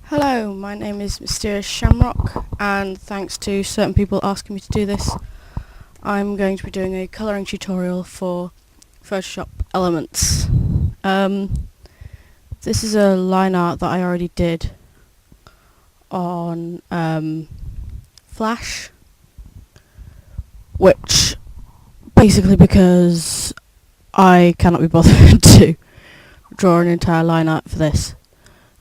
Hello, my name is Mysterious Shamrock, and thanks to certain people asking me to do this, I'm going to be doing a colouring tutorial for Photoshop Elements. This is a line art that I already did on Flash, which basically because I cannot be bothered to draw an entire line art for this,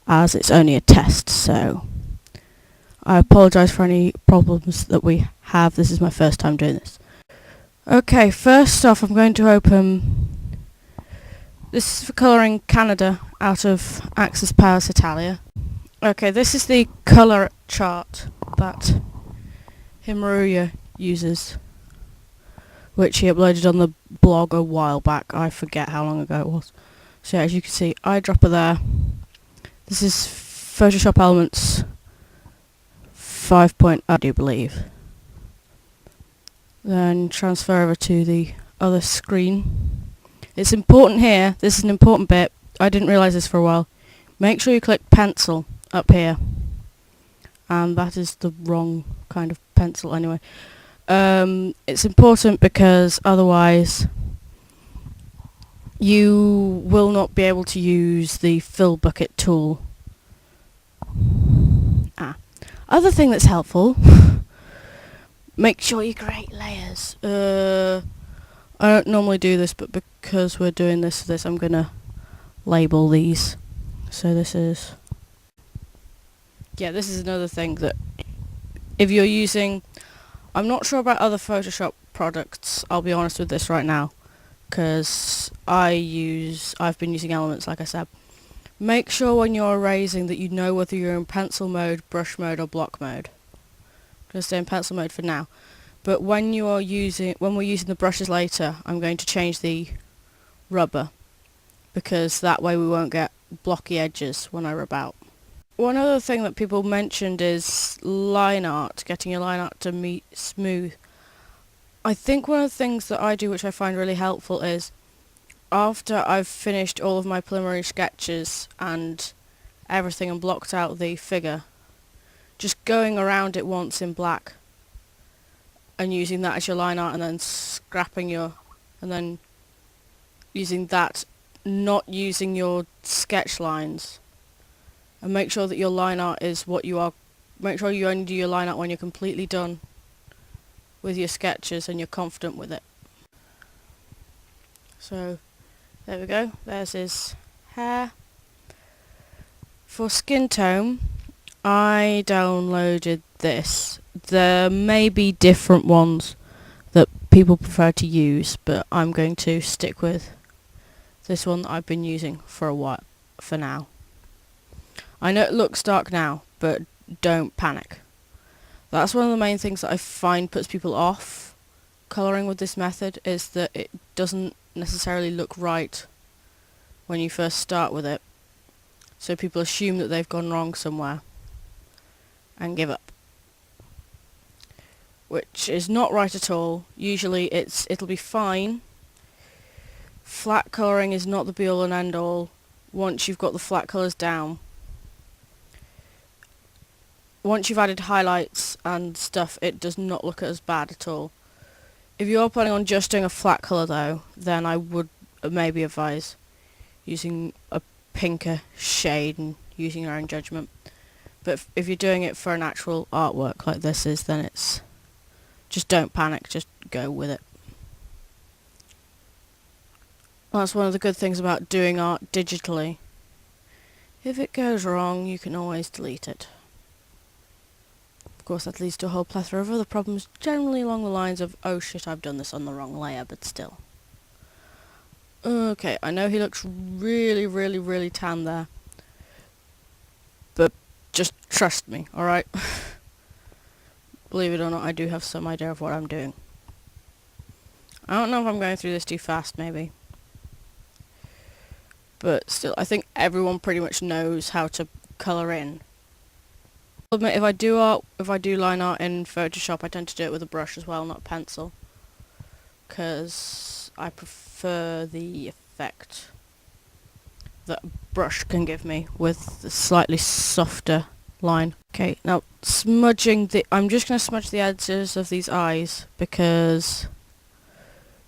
as it's only a test, so I apologise for any problems that we have. This is my first time doing this. Okay, first off I'm going to open, this is for colouring Canada out of Axis Powers Hetalia. Okay, this is the colour chart that Ameriiko uses, which he uploaded on the blog a while back. I forget how long ago it was. So yeah, as you can see, eyedropper there. This is Photoshop Elements 5.0, I do believe. Then transfer over to the other screen. It's important here, this is an important bit, I didn't realise this for a while. Make sure you click pencil up here. And that is the wrong kind of pencil anyway. It's important because otherwise you will not be able to use the fill bucket tool. Other thing that's helpful, make sure you create layers. I don't normally do this, but because we're doing this, I'm gonna label these. So this is another thing that if you're using, I'm not sure about other Photoshop products, I'll be honest with this right now, because I've been using Elements like I said. Make sure when you're erasing that you know whether you're in pencil mode, brush mode or block mode. I'm going to stay in pencil mode for now. But when we're using the brushes later, I'm going to change the rubber, because that way we won't get blocky edges when I rub out. One other thing that people mentioned is line art, getting your line art to meet smooth. I think one of the things that I do which I find really helpful is after I've finished all of my preliminary sketches and everything and blocked out the figure, just going around it once in black and using that as your line art and then and then using that, not using your sketch lines, and make sure that your line art is what you are. Make sure you only do your line art when you're completely done with your sketches and you're confident with it. So there we go, there's his hair. For skin tone, I downloaded this. There may be different ones that people prefer to use, but I'm going to stick with this one that I've been using for a while, for now. I know it looks dark now, but don't panic. That's one of the main things that I find puts people off colouring with this method, is that it doesn't necessarily look right when you first start with it. So people assume that they've gone wrong somewhere and give up. Which is not right at all. Usually it'll be fine. Flat colouring is not the be all and end all once you've got the flat colours down. Once you've added highlights and stuff, it does not look as bad at all. If you're planning on just doing a flat colour though, then I would maybe advise using a pinker shade and using your own judgment. But if you're doing it for an actual artwork like this is, then it's just don't panic, just go with it. That's one of the good things about doing art digitally. If it goes wrong, you can always delete it. Of course, that leads to a whole plethora of other problems, generally along the lines of, oh shit, I've done this on the wrong layer, but still. Okay, I know he looks really, really, really tan there. But just trust me, alright? Believe it or not, I do have some idea of what I'm doing. I don't know if I'm going through this too fast, maybe. But still, I think everyone pretty much knows how to colour in. I'll admit, if I do line art in Photoshop, I tend to do it with a brush as well, not a pencil. Because I prefer the effect that a brush can give me with the slightly softer line. Okay, now smudging I'm just going to smudge the edges of these eyes because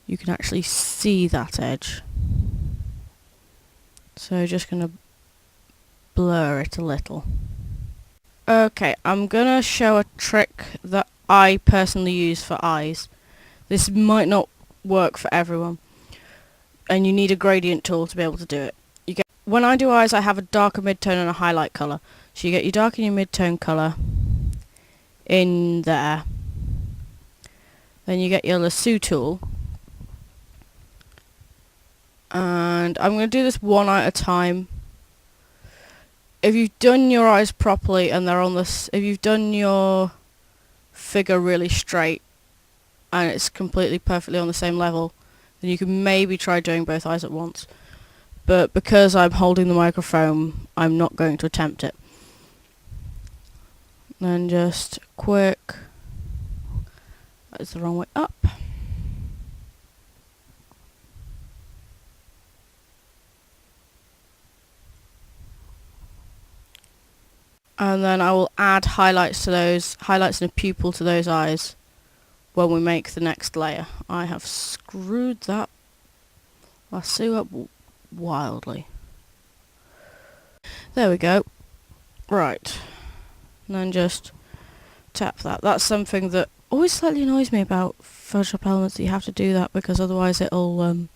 you can actually see that edge. So just going to blur it a little. Okay, I'm going to show a trick that I personally use for eyes. This might not work for everyone, and you need a gradient tool to be able to do it. When I do eyes, I have a darker midtone and a highlight colour. So you get your dark and your midtone colour in there. Then you get your lasso tool. And I'm going to do this one eye at a time. If you've done your eyes properly and they're on this, if you've done your figure really straight and it's completely perfectly on the same level, then you can maybe try doing both eyes at once. But because I'm holding the microphone, I'm not going to attempt it. Then just quick, that's the wrong way up. And then I will add highlights to those, highlights and a pupil to those eyes when we make the next layer. I have screwed that lasso up wildly. There we go. Right. And then just tap that. That's something that always slightly annoys me about Photoshop Elements, that you have to do that, because otherwise it won't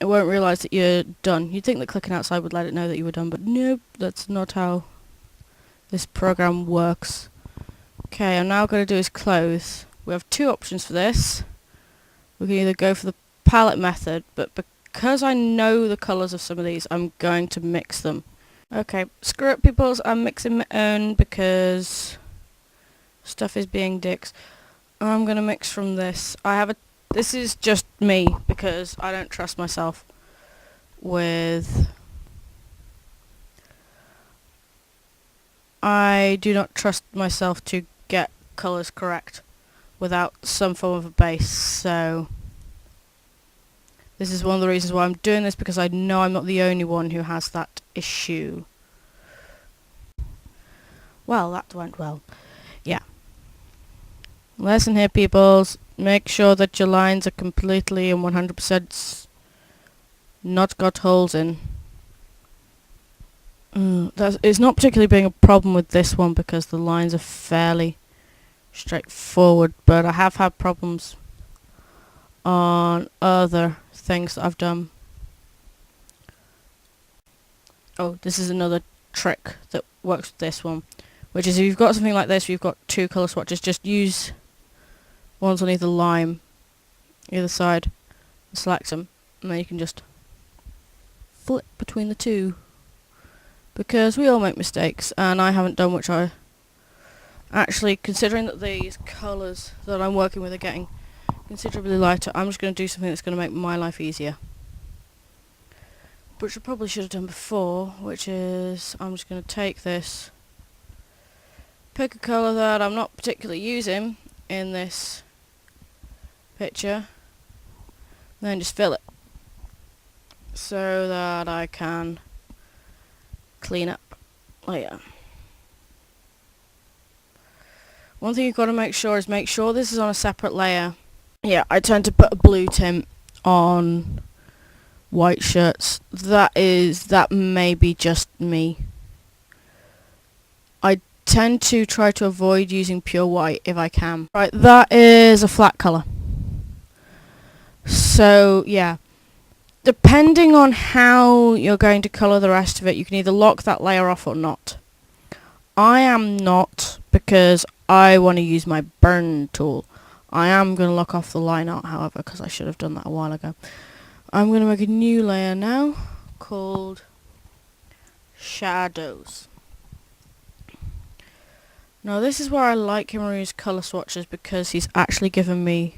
realise that you're done. You'd think that clicking outside would let it know that you were done, but nope, that's not how this program works. Okay, I'm now going to do his clothes. We have two options for this. We can either go for the palette method, but because I know the colours of some of these, I'm going to mix them. Okay, screw it peoples, I'm mixing my own because stuff is being dicks. I'm going to mix from this. This is just me because I don't trust myself with... I do not trust myself to get colours correct without some form of a base, so this is one of the reasons why I'm doing this, because I know I'm not the only one who has that issue. Well, that went well. Yeah. Lesson here, peoples. Make sure that your lines are completely and 100% not got holes in. It's not particularly being a problem with this one because the lines are fairly straightforward, but I have had problems on other things that I've done. Oh, this is another trick that works with this one, which is if you've got something like this, you've got two colour swatches, just use ones on either line, either side, and select them, and then you can just flip between the two. Because we all make mistakes, and I haven't done which I... Actually, considering that these colours that I'm working with are getting considerably lighter, I'm just going to do something that's going to make my life easier. Which I probably should have done before, which is I'm just going to take this, pick a colour that I'm not particularly using in this picture, and then just fill it so that I can clean up later. One thing you've got to make sure is this is on a separate layer. Yeah, I tend to put a blue tint on white shirts. That may be just me. I tend to try to avoid using pure white if I can. Right, that is a flat colour. So, yeah. Depending on how you're going to colour the rest of it, you can either lock that layer off or not. I am not, because I want to use my burn tool. I am going to lock off the line art, however, because I should have done that a while ago. I'm going to make a new layer now, called Shadows. Now this is where I like him to use colour swatches, because he's actually given me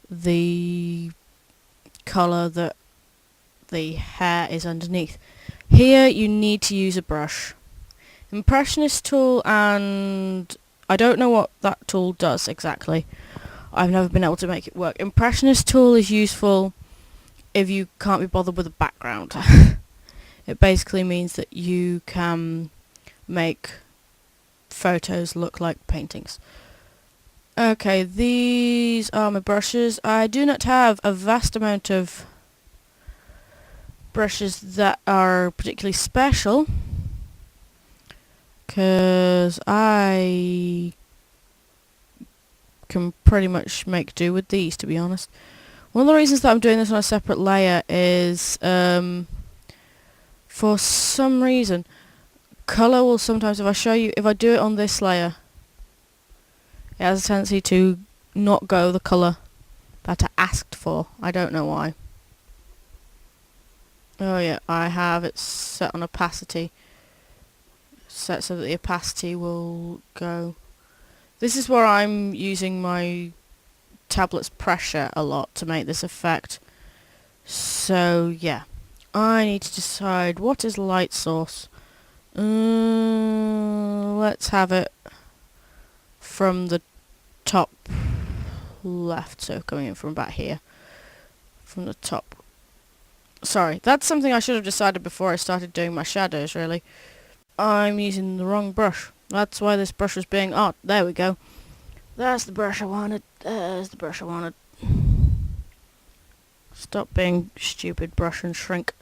the colour that the hair is underneath. Here you need to use a brush. Impressionist tool, and I don't know what that tool does exactly. I've never been able to make it work. Impressionist tool is useful if you can't be bothered with a background. It basically means that you can make photos look like paintings. Okay, these are my brushes. I do not have a vast amount of brushes that are particularly special, because I can pretty much make do with these, to be honest. One of the reasons that I'm doing this on a separate layer is for some reason colour will sometimes, if I do it on this layer, it has a tendency to not go the colour that I asked for. I don't know why. Oh yeah, I have it set on opacity. Set so that the opacity will go. This is where I'm using my tablet's pressure a lot to make this effect. So yeah, I need to decide what is light source. Let's have it from the top left, so coming in from about here, from the top. Sorry, that's something I should have decided before I started doing my shadows, really. I'm using the wrong brush. That's why this brush was being... Oh, there we go. That's the brush I wanted. There's the brush I wanted. Stop being stupid, brush and shrink.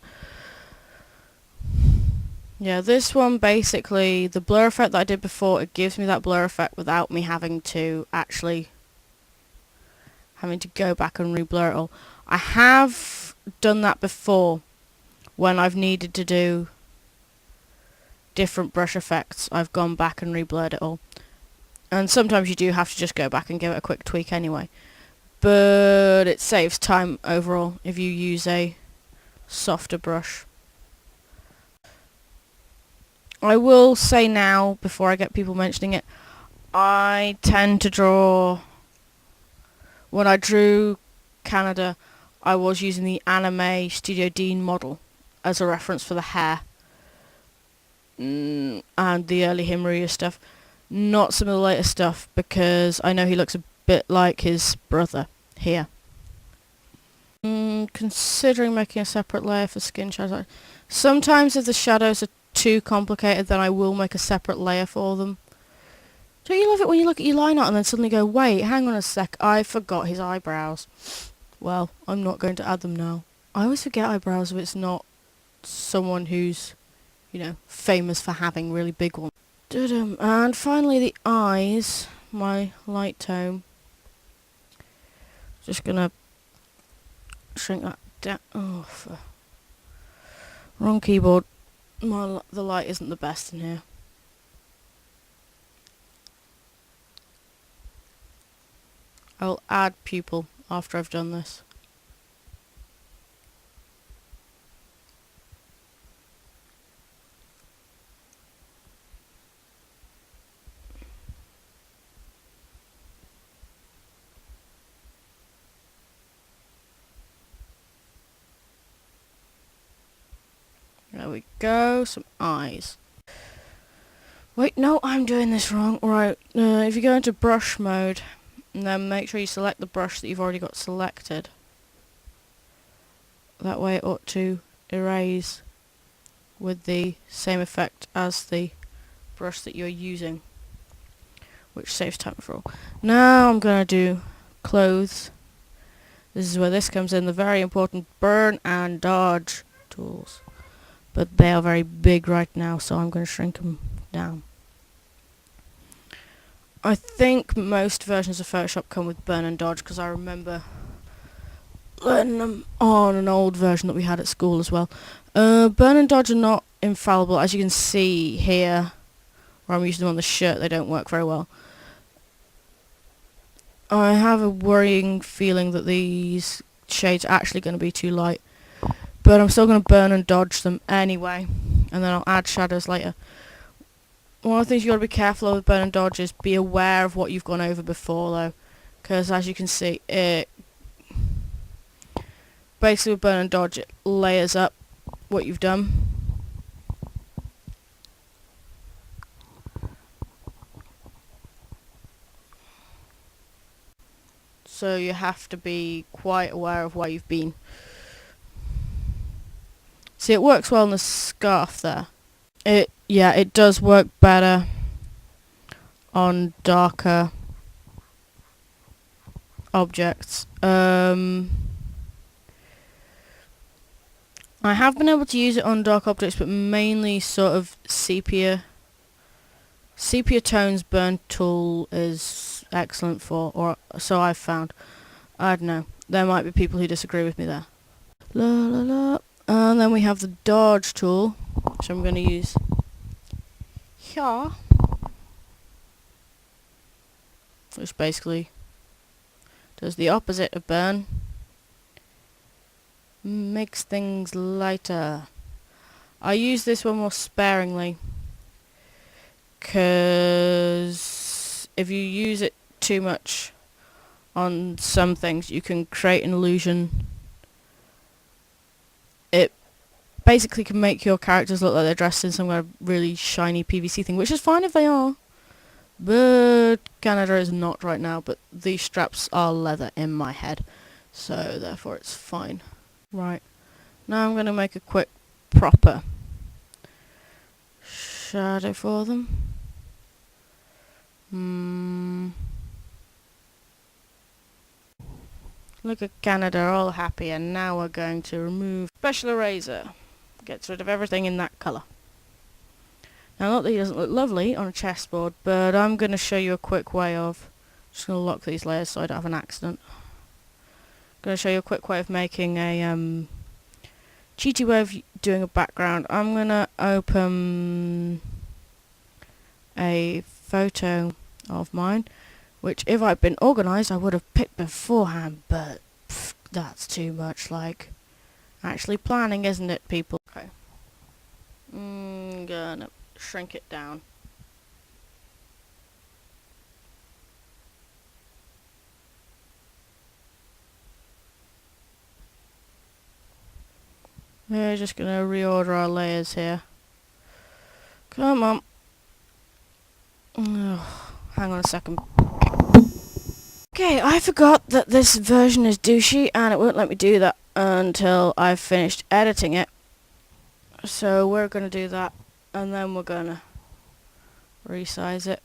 Yeah, this one basically, the blur effect that I did before, it gives me that blur effect without me having to go back and re-blur it all. I have done that before when I've needed to do different brush effects. I've gone back and re-blurred it all. And sometimes you do have to just go back and give it a quick tweak anyway. But it saves time overall if you use a softer brush. I will say now, before I get people mentioning it, I tend to draw... When I drew Canada, I was using the Anime Studio Dean model as a reference for the hair. And the early Himariya stuff. Not some of the later stuff, because I know he looks a bit like his brother here. Considering making a separate layer for skin shadows. Sometimes if the shadows are too complicated, then I will make a separate layer for them. Don't you love it when you look at your line art and then suddenly go, wait, hang on a sec, I forgot his eyebrows. Well, I'm not going to add them now. I always forget eyebrows if it's not someone who's, you know, famous for having really big ones. And finally the eyes, my light tone. Just gonna shrink that down. Oh, wrong keyboard. The light isn't the best in here. I'll add pupil after I've done this. There we go, some eyes. Wait, no, I'm doing this wrong. Right, if you go into brush mode, and then make sure you select the brush that you've already got selected. That way it ought to erase with the same effect as the brush that you're using, which saves time for all. Now I'm going to do clothes. This is where this comes in, the very important burn and dodge tools. But they are very big right now, so I'm going to shrink them down. I think most versions of Photoshop come with burn and dodge, because I remember learning them on an old version that we had at school as well. Burn and dodge are not infallible. As you can see here, where I'm using them on the shirt, they don't work very well. I have a worrying feeling that these shades are actually going to be too light. But I'm still going to burn and dodge them anyway, and then I'll add shadows later. One of the things you've got to be careful of with burn and dodge is be aware of what you've gone over before, though. Because as you can see, it basically with burn and dodge, it layers up what you've done. So you have to be quite aware of where you've been. See, it works well on the scarf there. It yeah, it does work better on darker objects. I have been able to use it on dark objects, but mainly sort of sepia tones burn tool is excellent for, or so I've found. I don't know. There might be people who disagree with me there. La la la. And then we have the dodge tool, which I'm going to use here, which basically does the opposite of burn. Makes things lighter. I use this one more sparingly, because if you use it too much on some things, you can create an illusion. It basically can make your characters look like they're dressed in some kind of really shiny PVC thing, which is fine if they are, but Canada is not right now. But these straps are leather in my head, so therefore it's fine. Right, now I'm going to make a quick proper shadow for them. Look at Canada, all happy, and now we're going to remove special eraser. Gets rid of everything in that colour. Now, not that he doesn't look lovely on a chessboard, but I'm going to show you a quick way of... Just going to lock these layers so I don't have an accident. Going to show you a quick way of making a cheaty way of doing a background. I'm going to open a photo of mine, which if I'd been organised I would have picked beforehand, but that's too much like actually planning, isn't it, people? Okay. I'm gonna shrink it down. We're just gonna reorder our layers here. Come on. Oh, hang on a second. Okay, I forgot that this version is douchey and it won't let me do that until I've finished editing it. So we're gonna do that and then we're gonna resize it.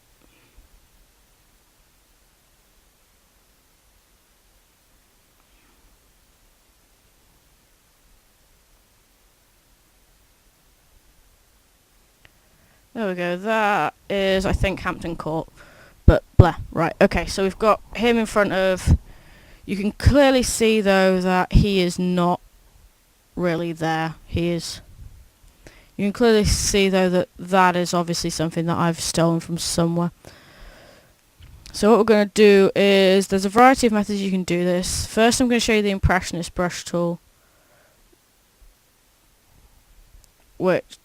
There we go, that is, I think, Hampton Court, but blah. Right, okay, so we've got him in front of... You can clearly see, though, that he is not really there. He is... You can clearly see, though, that that is obviously something that I've stolen from somewhere. So what we're going to do is, there's a variety of methods you can do this. First, I'm going to show you the Impressionist brush tool, which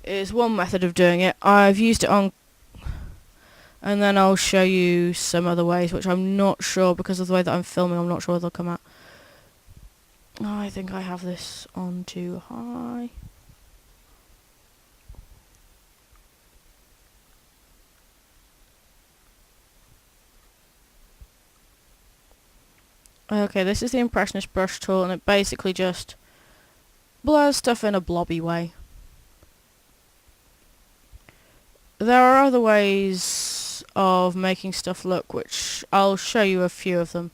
is one method of doing it. I've used it on, and then I'll show you some other ways, which I'm not sure, because of the way that I'm filming, I'm not sure they'll come out. Oh, I think I have this on too high. Okay, this is the Impressionist brush tool, and it basically just blurs stuff in a blobby way. There are other ways of making stuff look, which I'll show you a few of them.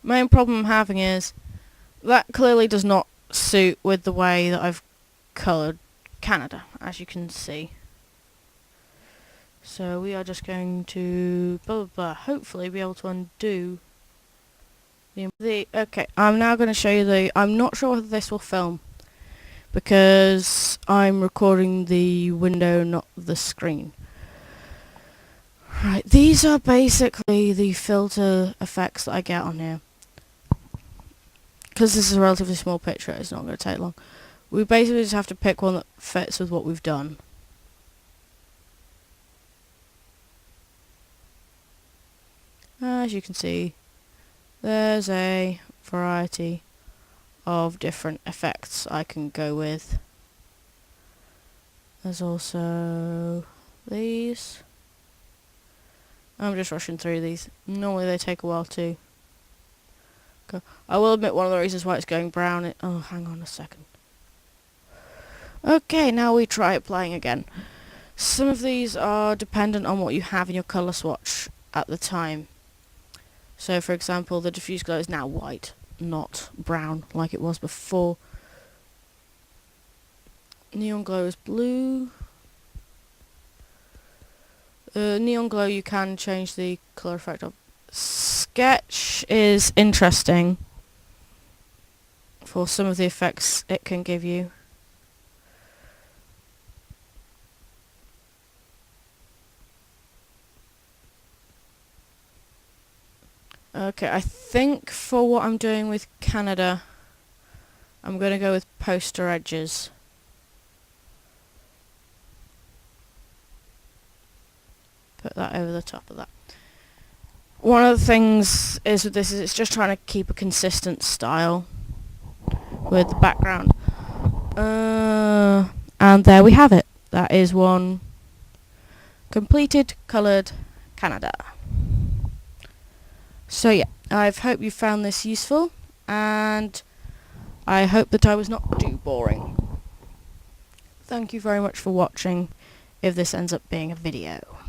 Main problem I'm having is that clearly does not suit with the way that I've coloured Canada, as you can see. So we are just going to blah, blah, blah, hopefully be able to undo the okay, I'm now going to show you the... I'm not sure whether this will film, because I'm recording the window, not the screen. Right, these are basically the filter effects that I get on here. Because this is a relatively small picture, it's not going to take long. We basically just have to pick one that fits with what we've done. As you can see, there's a variety of different effects I can go with. There's also these. I'm just rushing through these. Normally they take a while too. I will admit one of the reasons why it's going brown... oh, hang on a second. Okay, now we try applying again. Some of these are dependent on what you have in your colour swatch at the time. So for example, the diffuse glow is now white, not brown like it was before. Neon glow is blue. Neon glow you can change the colour effect of. Sketch is interesting for some of the effects it can give you. Okay, I think for what I'm doing with Canada, I'm going to go with poster edges. Put that over the top of that. One of the things is with this is it's just trying to keep a consistent style with the background. And there we have it. That is one completed coloured Canada. So yeah, I hope you found this useful, and I hope that I was not too boring. Thank you very much for watching, if this ends up being a video.